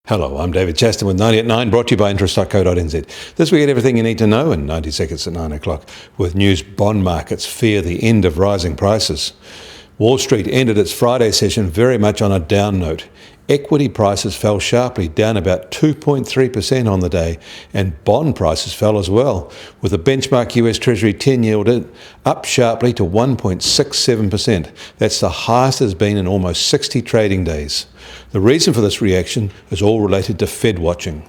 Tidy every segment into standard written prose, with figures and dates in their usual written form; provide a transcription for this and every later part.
Hello, I'm David Chaston with 90 at 9, brought to you by interest.co.nz. This week, everything you need to know in 90 seconds at 9 o'clock. With news, bond markets fear the end of rising prices. Wall Street ended its Friday session very much on a down note. Equity prices fell sharply, down about 2.3% on the day, and bond prices fell as well, with the benchmark US Treasury 10 yield up sharply to 1.67%. That's the highest it has been in almost 60 trading days. The reason for this reaction is all related to Fed watching.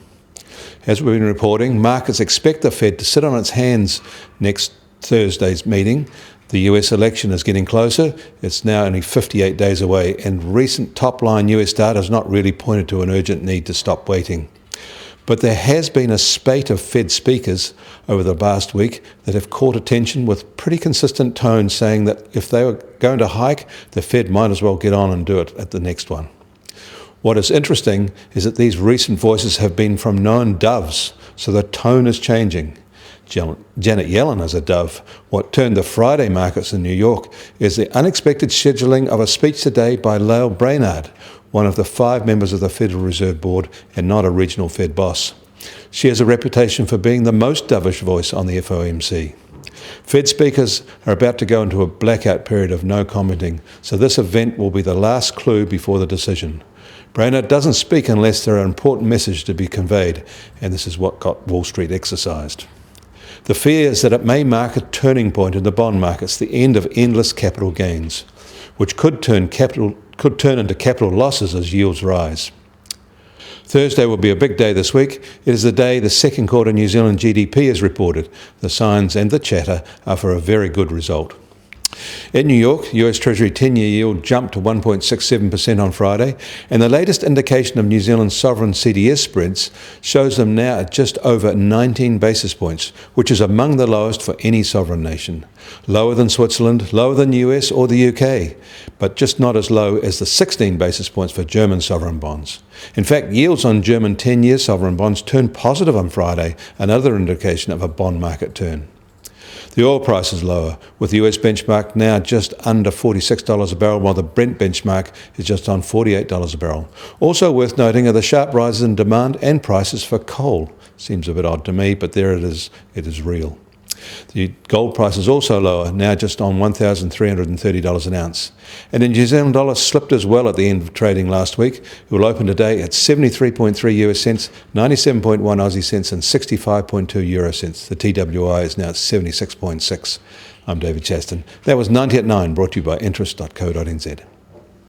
As we've been reporting, markets expect the Fed to sit on its hands next Thursday's meeting. The US election is getting closer. It's now only 58 days away, and recent top-line US data has not really pointed to an urgent need to stop waiting. But there has been a spate of Fed speakers over the past week that have caught attention with pretty consistent tones saying that if they were going to hike, the Fed might as well get on and do it at the next one. What is interesting is that these recent voices have been from known doves, so the tone is changing. Janet Yellen is a dove. What turned the Friday markets in New York is the unexpected scheduling of a speech today by Lael Brainard, one of the 5 members of the Federal Reserve Board and not a regional Fed boss. She has a reputation for being the most dovish voice on the FOMC. Fed speakers are about to go into a blackout period of no commenting, so this event will be the last clue before the decision. Brainard doesn't speak unless there are important messages to be conveyed, and this is what got Wall Street exercised. The fear is that it may mark a turning point in the bond markets, the end of endless capital gains, which could turn into capital losses as yields rise. Thursday will be a big day this week. It is the day the second quarter New Zealand GDP is reported. The signs and the chatter are for a very good result. In New York, US Treasury 10-year yield jumped to 1.67% on Friday, and the latest indication of New Zealand's sovereign CDS spreads shows them now at just over 19 basis points, which is among the lowest for any sovereign nation. Lower than Switzerland, lower than the US or the UK, but just not as low as the 16 basis points for German sovereign bonds. In fact, yields on German 10-year sovereign bonds turned positive on Friday, another indication of a bond market turn. The oil price is lower, with the US benchmark now just under $46 a barrel, while the Brent benchmark is just on $48 a barrel. Also worth noting are the sharp rises in demand and prices for coal. Seems a bit odd to me, but there it is real. The gold price is also lower, now just on $1,330 an ounce. And the New Zealand dollar slipped as well at the end of trading last week. It will open today at 73.3 US cents, 97.1 Aussie cents and 65.2 euro cents. The TWI is now at 76.6. I'm David Chaston. That was 90 at 9, brought to you by interest.co.nz.